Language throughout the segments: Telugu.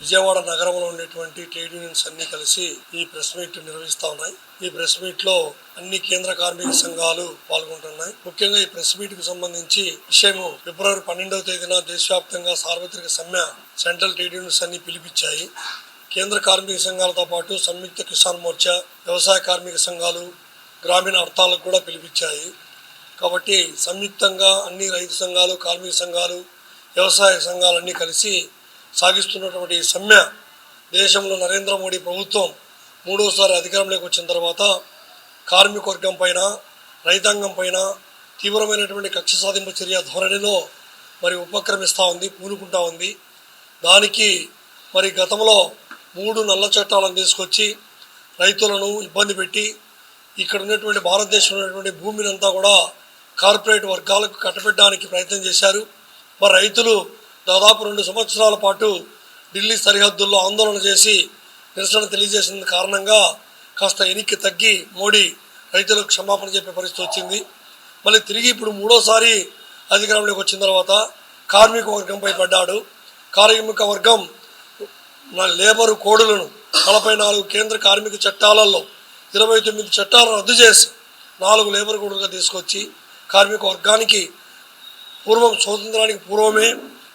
విజయవాడ నగరంలో ఉండేటువంటి ట్రేడ్ యూనియన్స్ అన్ని కలిసి ఈ ప్రెస్ మీట్ నిర్వహిస్తా ఉన్నాయి. ఈ ప్రెస్ మీట్ లో అన్ని కేంద్ర కార్మిక సంఘాలు పాల్గొంటున్నాయి. ముఖ్యంగా ఈ ప్రెస్ మీట్ కు సంబంధించి విషయము ఫిబ్రవరి 12వ తేదీన దేశవ్యాప్తంగా సార్వత్రిక సమ్మె సెంట్రల్ ట్రేడ్ యూనియన్స్ అన్ని పిలిపించాయి. కేంద్ర కార్మిక సంఘాలతో పాటు సంయుక్త కిసాన్ మోర్చా, వ్యవసాయ కార్మిక సంఘాలు, గ్రామీణ హర్తాలకు కూడా పిలిపించాయి. కాబట్టి సంయుక్తంగా అన్ని రైతు సంఘాలు, కార్మిక సంఘాలు, వ్యవసాయ సంఘాలన్నీ కలిసి సాగిస్తున్నటువంటి సమ్మె దేశంలో నరేంద్ర మోడీ ప్రభుత్వం మూడోసారి అధికారంలోకి వచ్చిన తర్వాత కార్మిక వర్గం పైన, రైతాంగం పైన తీవ్రమైనటువంటి కక్ష సాధింపు చర్య ధోరణిలో మరి ఉపక్రమిస్తూ ఉంది, పూనుకుంటా ఉంది. దానికి మరి గతంలో 3 నల్ల చట్టాలను తీసుకొచ్చి రైతులను ఇబ్బంది పెట్టి ఇక్కడ ఉన్నటువంటి భారతదేశంలో ఉన్నటువంటి భూమిని అంతా కూడా కార్పొరేట్ వర్గాలకు కట్టబెట్టడానికి ప్రయత్నం చేశారు. మరి రైతులు దాదాపు 2 సంవత్సరాల పాటు ఢిల్లీ సరిహద్దుల్లో ఆందోళన చేసి నిరసన తెలియజేసిన కారణంగా కాస్త ఎనిక్కి తగ్గి మోడీ రైతులకు క్షమాపణ చెప్పే పరిస్థితి వచ్చింది. మళ్ళీ తిరిగి ఇప్పుడు మూడోసారి అధికారంలోకి వచ్చిన తర్వాత కార్మిక వర్గంపై పడ్డాడు. కార్మిక వర్గం లేబరు కోడులను 44 కేంద్ర కార్మిక చట్టాలలో 29 చట్టాలను రద్దు చేసి 4 లేబర్ కోడులుగా తీసుకొచ్చి కార్మిక వర్గానికి స్వాతంత్రానికి పూర్వమే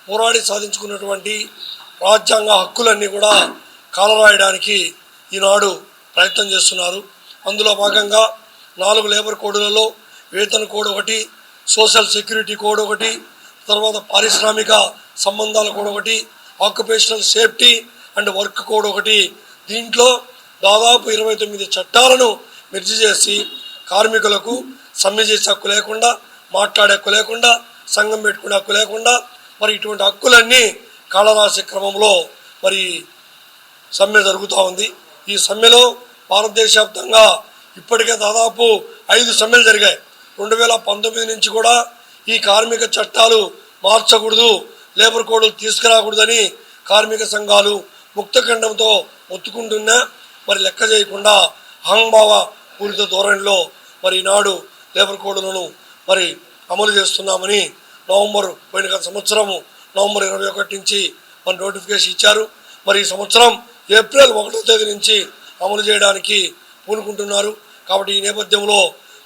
పోరాడి సాధించుకున్నటువంటి రాజ్యాంగ హక్కులన్నీ కూడా కాలరాయడానికి ఈనాడు ప్రయత్నం చేస్తున్నారు. అందులో భాగంగా 4 లేబర్ కోడ్లలో వేతన కోడ్ ఒకటి, సోషల్ సెక్యూరిటీ కోడ్ ఒకటి, తర్వాత పారిశ్రామిక సంబంధాల కోడ్ ఒకటి, occupational safety and work code ఒకటి. దీంట్లో దాదాపు 29 చట్టాలను మెర్జి చేసి కార్మికులకు సమ్మె చేసే హక్కు లేకుండా, మాట్లాడే హక్కు లేకుండా, సంఘం పెట్టుకునే హక్కు లేకుండా మరి ఇటువంటి హక్కులన్నీ కాళరాసే క్రమంలో మరి సమ్మె జరుగుతూ ఉంది. ఈ సమ్మెలో భారతదేశ వ్యాప్తంగా ఇప్పటికే దాదాపు 5 సమ్మెలు జరిగాయి. 2019 నుంచి కూడా ఈ కార్మిక చట్టాలు మార్చకూడదు, లేబర్ కోడ్లు తీసుకురాకూడదని కార్మిక సంఘాలు ముక్తఖండంతో ఒత్తుకుంటున్నా మరి లెక్క చేయకుండా అహంభావ పూరిత ధోరణిలో మరి ఈనాడు లేబర్ కోడ్లను మరి అమలు చేస్తున్నామని పోయిన సంవత్సరము నవంబర్ 21 నుంచి మరి నోటిఫికేషన్ ఇచ్చారు. మరి ఈ సంవత్సరం ఏప్రిల్ 1వ తేదీ నుంచి అమలు చేయడానికి పూనుకుంటున్నారు. కాబట్టి ఈ నేపథ్యంలో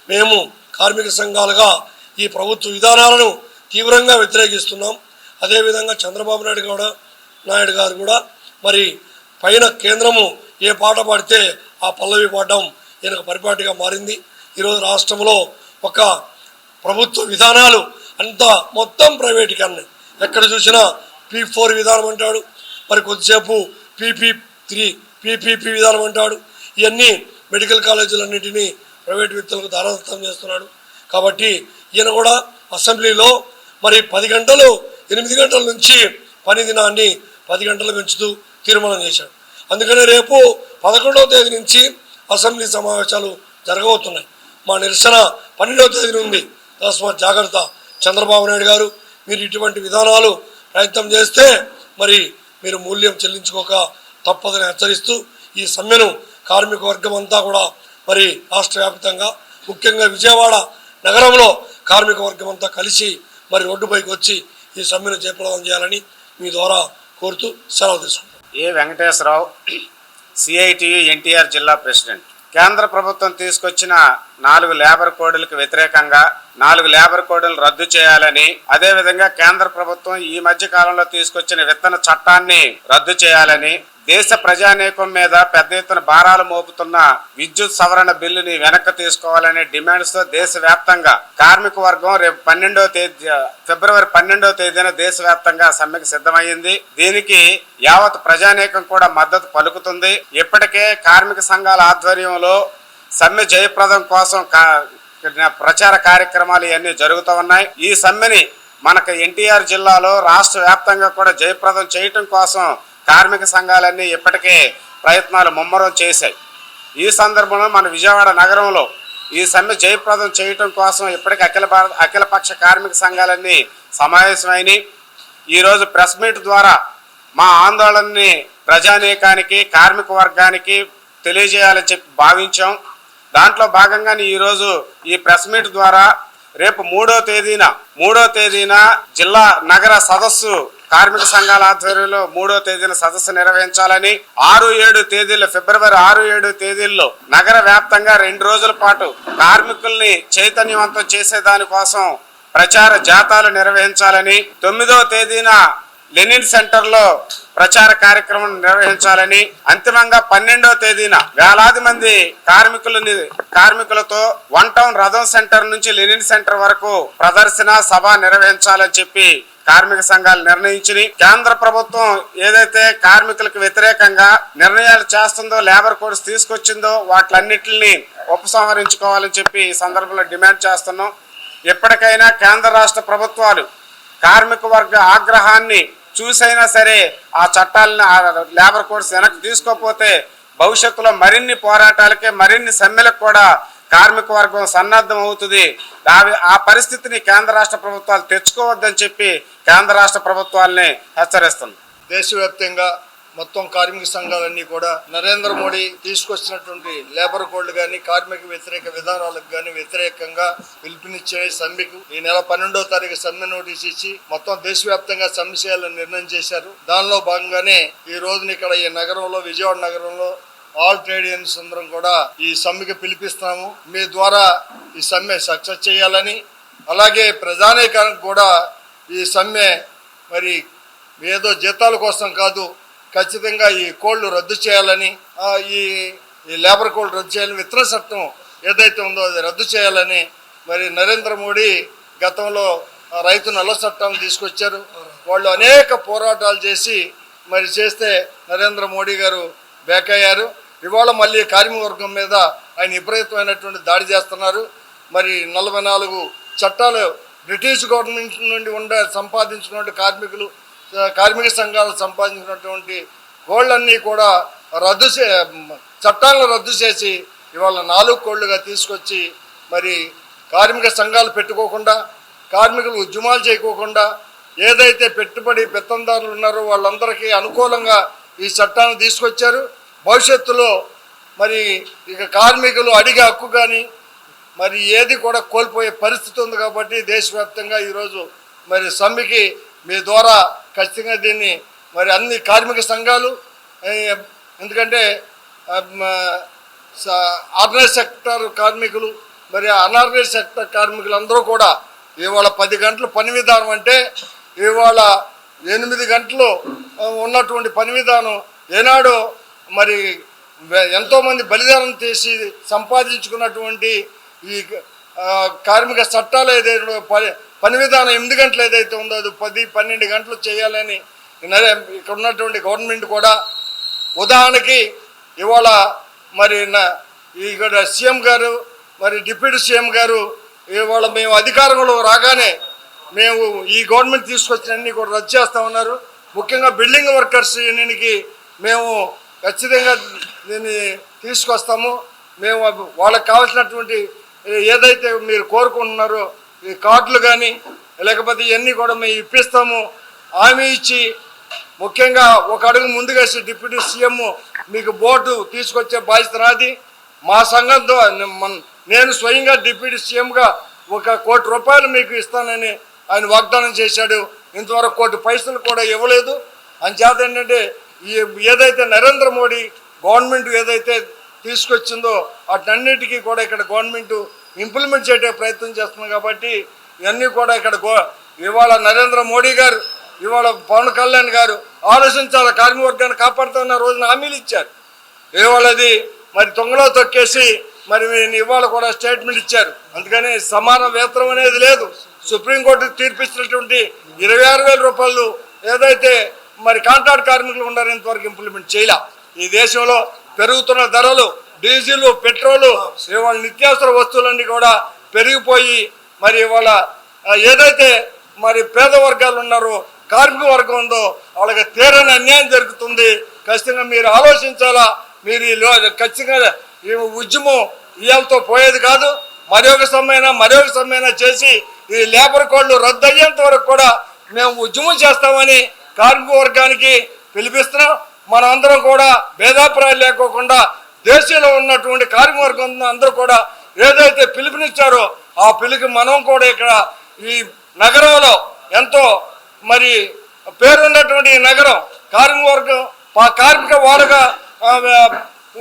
మేము కార్మిక సంఘాలుగా ఈ ప్రభుత్వ విధానాలను తీవ్రంగా వ్యతిరేకిస్తున్నాం. అదేవిధంగా చంద్రబాబు నాయుడు గారు కూడా మరి పైన కేంద్రము ఏ పాట పాడితే ఆ పల్లవి పాడడం ఈయనకు పరిపాటిగా మారింది. ఈరోజు రాష్ట్రంలో ఒక ప్రభుత్వ విధానాలు అంతా మొత్తం ప్రైవేటీకరణ. ఎక్కడ చూసినా P4 విధానం అంటాడు, మరి కొద్దిసేపు PPP విధానం అంటాడు. ఇవన్నీ మెడికల్ కాలేజీలన్నింటినీ ప్రైవేట్ వ్యక్తులకు దారాదత్తం చేస్తున్నాడు. కాబట్టి ఈయన కూడా అసెంబ్లీలో మరి 10 గంటలు 8 గంటల నుంచి పని దినాన్ని 10 గంటలు పెంచుతూ తీర్మానం చేశాడు. అందుకనే రేపు 11వ తేదీ నుంచి అసెంబ్లీ సమావేశాలు జరగబోతున్నాయి. మా నిరసన 12వ తేదీ ఉంది. తస్మాత్ జాగ్రత్త. చంద్రబాబు నాయుడు గారు మీరు ఇటువంటి విధానాలు ప్రయత్నం చేస్తే మరి మీరు మూల్యం చెల్లించుకోక తప్పదని హెచ్చరిస్తూ ఈ సమ్మెను కార్మిక వర్గం అంతా కూడా మరి రాష్ట్ర వ్యాప్తంగా ముఖ్యంగా విజయవాడ నగరంలో కార్మిక వర్గం అంతా కలిసి మరి రోడ్డుపైకి వచ్చి ఈ సమ్మెను జయప్రదం చేయాలని మీ ద్వారా కోరుతూ సెలవు తీసుకుంటాం. ఏ వెంకటేశ్వరరావు, CITU NTR జిల్లా ప్రెసిడెంట్. కేంద్ర ప్రభుత్వం తీసుకొచ్చిన 4 లేబర్ కోడ్లకు వ్యతిరేకంగా 4 లేబర్ కోడ్లను రద్దు చేయాలని, అదేవిధంగా కేంద్ర ప్రభుత్వం ఈ మధ్య కాలంలో తీసుకొచ్చిన విత్తన చట్టాన్ని రద్దు చేయాలని, దేశ ప్రజానీకం మీద పెద్ద ఎత్తున భారాలు మోపుతున్న విద్యుత్ సవరణ బిల్లుని వెనక్కి తీసుకోవాలనే డిమాండ్స్ తో దేశవ్యాప్తంగా కార్మిక వర్గం రేపు ఫిబ్రవరి 12వ తేదీన దేశవ్యాప్తంగా సమ్మెకు సిద్ధమైంది. దీనికి యావత్ ప్రజానీకం కూడా మద్దతు పలుకుతుంది. ఇప్పటికే కార్మిక సంఘాల ఆధ్వర్యంలో సమ్మె జయప్రదం కోసం ప్రచార కార్యక్రమాలు ఇవన్నీ జరుగుతూ ఉన్నాయి. ఈ సమ్మెని మనకు NTR జిల్లాలో రాష్ట్ర వ్యాప్తంగా కూడా జయప్రదం చేయటం కోసం కార్మిక సంఘాలన్నీ ఇప్పటికే ప్రయత్నాలు ముమ్మరం చేశాయి. ఈ సందర్భంలో మన విజయవాడ నగరంలో ఈ సమ్మె జయప్రదం చేయటం కోసం ఇప్పటికే అఖిలపక్ష కార్మిక సంఘాలన్నీ సమావేశమైనవి. ఈరోజు ప్రెస్ మీట్ ద్వారా మా ఆందోళనని ప్రజానీకానికి, కార్మిక వర్గానికి తెలియజేయాలని చెప్పి భావించాం. దాంట్లో భాగంగానే ఈరోజు ఈ ప్రెస్ మీట్ ద్వారా రేపు 3వ తేదీన జిల్లా నగర సదస్సు కార్మిక సంఘాల ఆధ్వర్యంలో 3వ తేదీన సదస్సు నిర్వహించాలని 6-7 తేదీల్లో ఫిబ్రవరి 6-7 తేదీల్లో నగర వ్యాప్తంగా 2 రోజుల పాటు కార్మికుల్ని చైతన్యవంతం చేసే దానికోసం ప్రచార జాథాలు నిర్వహించాలని 9వ తేదీన లెనిన్ సెంటర్ లో ప్రచార కార్యక్రమం నిర్వహించాలని అంతిమంగా 12వ తేదీన వేలాది మంది కార్మికులతో 1 టౌన్ రథం సెంటర్ నుంచి లెనిన్ సెంటర్ వరకు ప్రదర్శన సభ నిర్వహించాలని చెప్పి కార్మిక సంఘాలు నిర్ణయించి కేంద్ర ప్రభుత్వం ఏదైతే కార్మికులకు వ్యతిరేకంగా నిర్ణయాలు చేస్తుందో లేబర్ కోడ్స్ తీసుకొచ్చిందో వాటిలన్నిటిని ఉపసంహరించుకోవాలని చెప్పి ఈ సందర్భంలో డిమాండ్ చేస్తున్నాం. ఎప్పటికైనా కేంద్ర రాష్ట్ర ప్రభుత్వాలు కార్మిక వర్గ ఆగ్రహాన్ని చూసైనా సరే ఆ చట్టాలను లేబర్ కోడ్స్ వెనక్కి తీసుకోకపోతే భవిష్యత్తులో మరిన్ని పోరాటాలకి మరిన్ని సమ్మెలకు కూడా కార్మిక వర్గం సన్నద్ధం అవుతుంది. ఆ పరిస్థితిని కేంద్ర రాష్ట్ర ప్రభుత్వాలు తెచ్చుకోవద్దని చెప్పి కేంద్ర రాష్ట్ర ప్రభుత్వాలని హెచ్చరిస్తుంది. దేశవ్యాప్తంగా మొత్తం కార్మిక సంఘాలన్నీ కూడా నరేంద్ర మోడీ తీసుకొచ్చినటువంటి లేబర్ కోడ్లు కానీ కార్మిక వ్యతిరేక విధానాలకు కానీ వ్యతిరేకంగా పిలుపునిచ్చే సమ్మెకు ఈ నెల 12వ తారీఖు సమ్మె నోటీస్ ఇచ్చి మొత్తం దేశవ్యాప్తంగా సమ్మె చేయాలని నిర్ణయం చేశారు. దానిలో భాగంగానే ఈ రోజున ఇక్కడ ఈ నగరంలో విజయవాడ నగరంలో ఆల్ ట్రేడ్ యూనియన్స్ అందరం కూడా ఈ సమ్మెకి పిలిపిస్తున్నాము. మీ ద్వారా ఈ సమ్మె సక్సెస్ చేయాలని, అలాగే ప్రజానీకానికి కూడా ఈ సమ్మె మరి ఏదో జీతాల కోసం కాదు, ఖచ్చితంగా ఈ కోళ్లు రద్దు చేయాలని, ఈ లేబర్ కోడ్ రద్దు చేయాలని, విత్తన చట్టం ఏదైతే ఉందో అది రద్దు చేయాలని మరి నరేంద్ర మోడీ గతంలో రైతు నల్ల చట్టాన్ని తీసుకొచ్చారు. వాళ్ళు అనేక పోరాటాలు చేసి మరి చేస్తే నరేంద్ర మోడీ గారు బ్యాక్ అయ్యారు. ఇవాళ మళ్ళీ కార్మిక వర్గం మీద ఆయన విపరీతమైనటువంటి దాడి చేస్తున్నారు. మరి 44 చట్టాలు బ్రిటిష్ గవర్నమెంట్ నుండి సంపాదించుకున్నటువంటి కార్మిక సంఘాలు సంపాదించినటువంటి కోళ్లన్నీ కూడా చట్టాలను రద్దు చేసి ఇవాళ 4 కోళ్లుగా తీసుకొచ్చి మరి కార్మిక సంఘాలు పెట్టుకోకుండా, కార్మికులు ఉద్యమాలు చేయకోకుండా, ఏదైతే పెత్తందారులు ఉన్నారో వాళ్ళందరికీ అనుకూలంగా ఈ చట్టాన్ని తీసుకొచ్చారు. భవిష్యత్తులో మరి ఇక కార్మికులు అడిగే హక్కు కానీ మరి ఏది కూడా కోల్పోయే పరిస్థితి ఉంది. కాబట్టి దేశవ్యాప్తంగా ఈరోజు మరి సమ్మెకి మీ ద్వారా ఖచ్చితంగా దీన్ని మరి అన్ని కార్మిక సంఘాలు, ఎందుకంటే ఆర్గనైజ్ సెక్టర్ కార్మికులు మరి అనార్గనైజ్ సెక్టర్ కార్మికులు అందరూ కూడా ఇవాళ 10 గంటలు పని విధానం అంటే ఇవాళ 8 గంటలు ఉన్నటువంటి పని విధానం ఏనాడో మరి ఎంతోమంది బలిదానం చేసి సంపాదించుకున్నటువంటి ఈ కార్మిక చట్టాలు ఏదైతే పని విధానం 8 గంటలు ఏదైతే ఉందో అది 10-12 గంటలు చేయాలని ఇక్కడ ఉన్నటువంటి గవర్నమెంట్ కూడా, ఉదాహరణకి ఇవాళ మరి ఇక్కడ సీఎం గారు మరి డిప్యూటీ సీఎం గారు ఇవాళ మేము అధికారంలో రాగానే మేము ఈ గవర్నమెంట్ తీసుకొచ్చినన్ని కూడా రద్దు చేస్తా ఉన్నారు. ముఖ్యంగా బిల్డింగ్ వర్కర్స్ యూనియన్కి మేము ఖచ్చితంగా దీన్ని తీసుకొస్తాము. మేము వాళ్ళకి కావాల్సినటువంటి ఏదైతే మీరు కోరుకుంటున్నారో ఈ కార్డులు కానీ లేకపోతే ఇవన్నీ కూడా మేము ఇప్పిస్తాము హామీ ఇచ్చి, ముఖ్యంగా ఒక అడుగు ముందుకేసి డిప్యూటీ సీఎం మీకు బోర్డు తీసుకొచ్చే బాధ్యత నాది. మా సంఘంతో నేను స్వయంగా డిప్యూటీ సీఎంగా 1 కోటి రూపాయలు మీకు ఇస్తానని ఆయన వాగ్దానం చేశాడు. ఇంతవరకు 1 కోటి పైసలు కూడా ఇవ్వలేదు. అంచేత ఏంటంటే ఏదైతే నరేంద్ర మోడీ గవర్నమెంట్ ఏదైతే తీసుకొచ్చిందో వాటన్నిటికీ కూడా ఇక్కడ గవర్నమెంట్ ఇంప్లిమెంట్ చేయే ప్రయత్నం చేస్తుంది. కాబట్టి ఇవన్నీ కూడా ఇక్కడ ఇవాళ నరేంద్ర మోడీ గారు, ఇవాళ పవన్ కళ్యాణ్ గారు ఆలోచించాలి, కార్మిక వర్గాన్ని కాపాడుతున్న రోజున హామీలు ఇచ్చారు. ఇవాళ అది మరి తొంగలో తొక్కేసి మరి ఇవాళ కూడా స్టేట్మెంట్ ఇచ్చారు. అందుకని సమాన వేతనం అనేది లేదు. సుప్రీంకోర్టు తీర్పిచ్చినటువంటి 26,000 రూపాయలు ఏదైతే మరి కాంట్రాక్ట్ కార్మికులు ఉన్నారో ఇంతవరకు ఇంప్లిమెంట్ చేయలే. ఈ దేశంలో పెరుగుతున్న ధరలు, డీజిల్, పెట్రోలు, ఇవాళ నిత్యావసర వస్తువులన్నీ కూడా పెరిగిపోయి మరి ఇవాళ ఏదైతే మరి పేద వర్గాలు ఉన్నారో కార్మిక వర్గం ఉందో వాళ్ళకి తీరని అన్యాయం జరుగుతుంది. ఖచ్చితంగా మీరు ఆలోచించాలా. మీరు ఖచ్చితంగా ఈ ఉద్యమం ఇవాళతో పోయేది కాదు. మరొక సమ్మెనా చేసి ఈ లేబర్ కోడ్లు రద్దు అయ్యేంత వరకు కూడా మేము ఉద్యమం చేస్తామని కార్మిక వర్గానికి పిలిపిస్తున్నాం. మనం అందరం కూడా భేదాభిప్రాయాలు లేకోకుండా దేశంలో ఉన్నటువంటి కార్మిక వర్గం అందరూ కూడా ఏదైతే పిలుపునిచ్చారో ఆ పిలుపు మనం కూడా ఇక్కడ ఈ నగరంలో ఎంతో మరి పేరున్నటువంటి ఈ నగరం కార్మిక వాడగా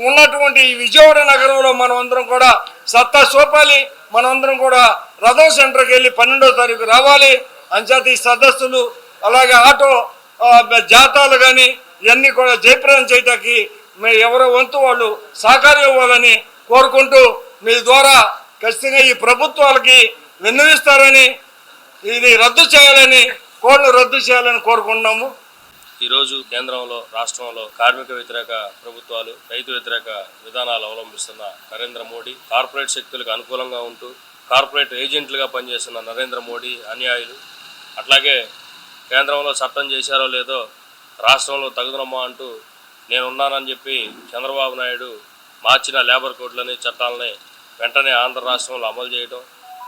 ఉన్నటువంటి ఈ విజయవాడ నగరంలో మనం అందరం కూడా సత్తా చూపాలి. మనమందరం కూడా రథం సెంటర్కి వెళ్ళి 12వ తారీఖు రావాలి. అంచేత ఈ సదస్సులు అలాగే ఆటో జాతాలు కానీ ఇవన్నీ కూడా జయప్రదం చేయటానికి ఎవరో వంతు వాళ్ళు సహకారం ఇవ్వాలని కోరుకుంటూ మీ ద్వారా ఖచ్చితంగా ఈ ప్రభుత్వాలకి విన్నవిస్తారని, ఇది రద్దు చేయాలని కోరుకుంటున్నాము. ఈరోజు కేంద్రంలో రాష్ట్రంలో కార్మిక వ్యతిరేక ప్రభుత్వాలు, రైతు వ్యతిరేక విధానాలు అవలంబిస్తున్న నరేంద్ర మోడీ, కార్పొరేట్ శక్తులకు అనుకూలంగా ఉంటూ కార్పొరేట్ ఏజెంట్లుగా పనిచేస్తున్న నరేంద్ర మోడీ అనుయాయులు, అట్లాగే కేంద్రంలో చట్టం చేశారో లేదో రాష్ట్రంలో తగుదనమ్మా అంటూ నేనున్నానని చెప్పి చంద్రబాబు నాయుడు మార్చిన లేబర్ కోడ్లని చట్టాలని వెంటనే ఆంధ్ర రాష్ట్రంలో అమలు చేయడం,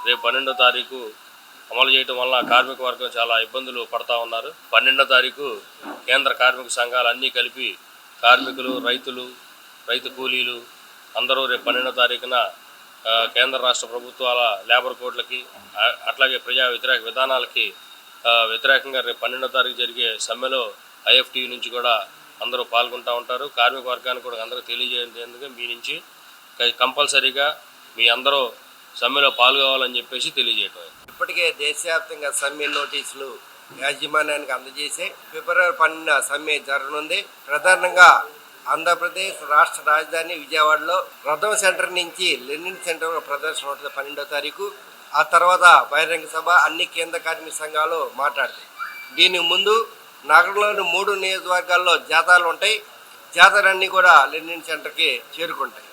రేపు 12వ తారీఖు అమలు చేయడం వల్ల కార్మిక వర్గం చాలా ఇబ్బందులు పడతా ఉన్నారు. 12వ తారీఖు కేంద్ర కార్మిక సంఘాలు అన్నీ కలిపి కార్మికులు, రైతు కూలీలు అందరూ రేపు 12వ తారీఖున కేంద్ర రాష్ట్ర ప్రభుత్వాల లేబర్ కోడ్లకి అట్లాగే ప్రజా వ్యతిరేక విధానాలకి వ్యతిరేకంగా రేపు 12వ తారీఖు జరిగే సమ్మెలో IFT నుంచి కూడా అందరూ పాల్గొంటూ ఉంటారు. కార్మిక వర్గానికి కూడా అందరూ తెలియజేసేందుకు మీ నుంచి కంపల్సరీగా మీ అందరూ సమ్మెలో పాల్గొవాలని చెప్పేసి తెలియజేయటం. ఇప్పటికే దేశవ్యాప్తంగా సమ్మె నోటీసులు యాజమాన్యానికి అందజేసి ఫిబ్రవరి 12న సమ్మె జరగనుంది. ప్రధానంగా ఆంధ్రప్రదేశ్ రాష్ట్ర రాజధాని విజయవాడలో రథం సెంటర్ నుంచి లెనిన్ సెంటర్ ప్రదర్శన ఉంటుంది 12వ తారీఖు. ఆ తర్వాత బహిరంగ సభ అన్ని కేంద్ర కార్మిక సంఘాలు మాట్లాడతాయి. దీనికి ముందు నగరంలోని 3 నియోజకవర్గాల్లో జాతాలు ఉంటాయి. జాతాలన్నీ కూడా లెనిన్ సెంటర్కి చేరుకుంటాయి.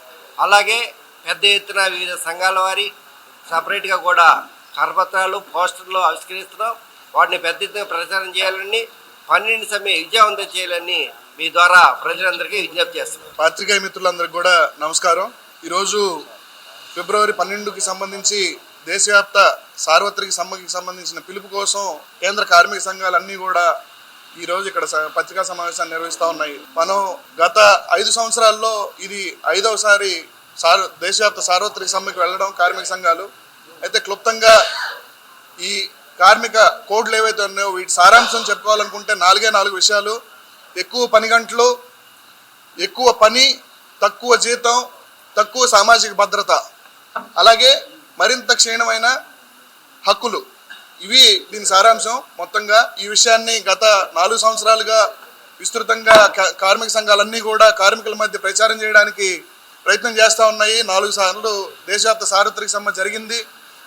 అలాగే పెద్ద ఎత్తున వివిధ సంఘాల వారి సపరేట్గా కూడా కరపత్రాలు, పోస్టర్లు ఆవిష్కరిస్తున్నాం. వాటిని పెద్ద ఎత్తున ప్రచారం చేయాలని, 12 సమ్మె విజయవంతం చేయాలని మీ ద్వారా ప్రజలందరికీ విజ్ఞప్తి చేస్తున్నాం. పాత్రికేయ మిత్రులందరికీ కూడా నమస్కారం. ఈరోజు ఫిబ్రవరి 12కి సంబంధించి దేశవ్యాప్త సార్వత్రిక సమ్మెకి సంబంధించిన పిలుపు కోసం కేంద్ర కార్మిక సంఘాలన్నీ కూడా ఈరోజు ఇక్కడ పత్రికా సమావేశాన్ని నిర్వహిస్తూ ఉన్నాయి. మనం గత 5 సంవత్సరాల్లో ఇది 5వసారి దేశవ్యాప్త సార్వత్రిక సమ్మెకి వెళ్ళడం కార్మిక సంఘాలు. అయితే క్లుప్తంగా ఈ కార్మిక కోడ్లు ఏవైతే ఉన్నాయో వీటి సారాంశం చెప్పుకోవాలనుకుంటే 4 విషయాలు: ఎక్కువ పని గంటలు, ఎక్కువ పని, తక్కువ జీతం, తక్కువ సామాజిక భద్రత, అలాగే మరింత క్షీణమైన హక్కులు. ఇవి దీని సారాంశం. మొత్తంగా ఈ విషయాన్ని గత 4 సంవత్సరాలుగా విస్తృతంగా కార్మిక సంఘాలన్నీ కూడా కార్మికుల మధ్య ప్రచారం చేయడానికి ప్రయత్నం చేస్తూ ఉన్నాయి. 4 సార్లు దేశవ్యాప్త సార్వత్రిక సమ్మె జరిగింది.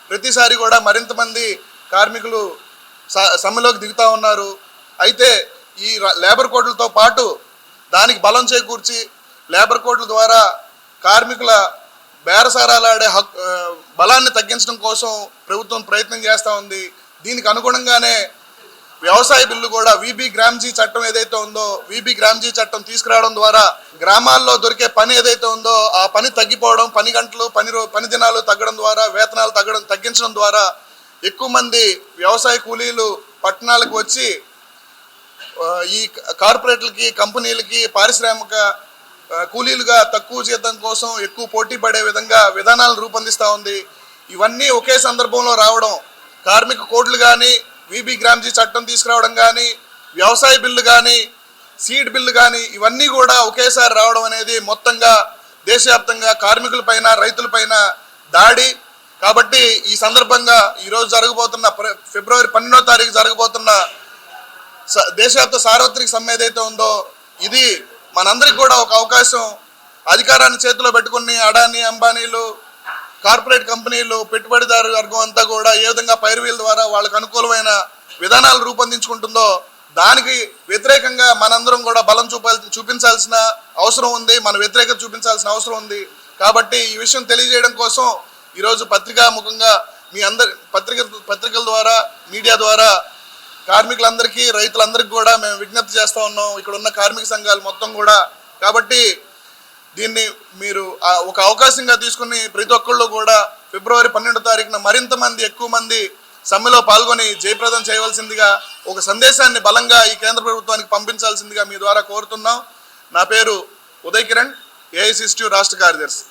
ప్రతిసారి కూడా మరింత మంది కార్మికులు సమ్మెలోకి దిగుతూ ఉన్నారు. అయితే ఈ లేబర్ కోడ్లతో పాటు దానికి బలం చేకూర్చి లేబర్ కోడ్ల ద్వారా కార్మికుల బేరసారాలాడే బలాన్ని తగ్గించడం కోసం ప్రభుత్వం ప్రయత్నం చేస్తూ ఉంది. దీనికి అనుగుణంగానే వ్యవసాయ బిల్లు కూడా VB గ్రామ్జీ చట్టం ఏదైతే ఉందో VB గ్రామ్జీ చట్టం తీసుకురావడం ద్వారా గ్రామాల్లో దొరికే పని ఏదైతే ఉందో ఆ పని తగ్గిపోవడం, పని గంటలు, పని దినాలు తగ్గడం ద్వారా, వేతనాలు తగ్గించడం ద్వారా ఎక్కువ మంది వ్యవసాయ కూలీలు పట్టణాలకు వచ్చి ఈ కార్పొరేట్లకి, కంపెనీలకి, పారిశ్రామిక కూలీలుగా తక్కువ జీతం కోసం ఎక్కువ పోటీ పడే విధంగా విధానాలను రూపొందిస్తూ ఉంది. ఇవన్నీ ఒకే సందర్భంలో రావడం, కార్మిక కోడ్లు కానీ, VB గ్రామ్జీ చట్టం తీసుకురావడం కానీ, వ్యవసాయ బిల్లు కానీ, సీడ్ బిల్లు కానీ ఇవన్నీ కూడా ఒకేసారి రావడం అనేది మొత్తంగా దేశవ్యాప్తంగా కార్మికులపైన, రైతులపైన దాడి. కాబట్టి ఈ సందర్భంగా ఈరోజు జరగబోతున్న ఫిబ్రవరి 12వ తారీఖు జరగబోతున్న దేశవ్యాప్త సార్వత్రిక సమ్మె ఏదైతే ఉందో ఇది మనందరికి కూడా ఒక అవకాశం. అధికారాన్ని చేతిలో పెట్టుకుని అడానీ, అంబానీలు, కార్పొరేట్ కంపెనీలు, పెట్టుబడిదారు వర్గం అంతా కూడా ఏ విధంగా పైరువీల ద్వారా వాళ్ళకు అనుకూలమైన విధానాలు రూపొందించుకుంటుందో దానికి వ్యతిరేకంగా మనందరం కూడా బలం చూపించాల్సిన అవసరం ఉంది. మన వ్యతిరేకత చూపించాల్సిన అవసరం ఉంది. కాబట్టి ఈ విషయం తెలియజేయడం కోసం ఈరోజు పత్రికాముఖంగా మీ అందరి పత్రికల ద్వారా, మీడియా ద్వారా కార్మికులందరికీ, రైతులందరికీ కూడా మేము విజ్ఞప్తి చేస్తూ ఉన్నాం, ఇక్కడ ఉన్న కార్మిక సంఘాలు మొత్తం కూడా. కాబట్టి దీన్ని మీరు ఒక అవకాశంగా తీసుకుని ప్రతి ఒక్కళ్ళు కూడా ఫిబ్రవరి 12వ తారీఖున ఎక్కువ మంది సమ్మెలో పాల్గొని జయప్రదం చేయవలసిందిగా, ఒక సందేశాన్ని బలంగా ఈ కేంద్ర ప్రభుత్వానికి పంపించాల్సిందిగా మీ ద్వారా కోరుతున్నాం. నా పేరు ఉదయ్ కిరణ్, AICSTU రాష్ట్ర కార్యదర్శి.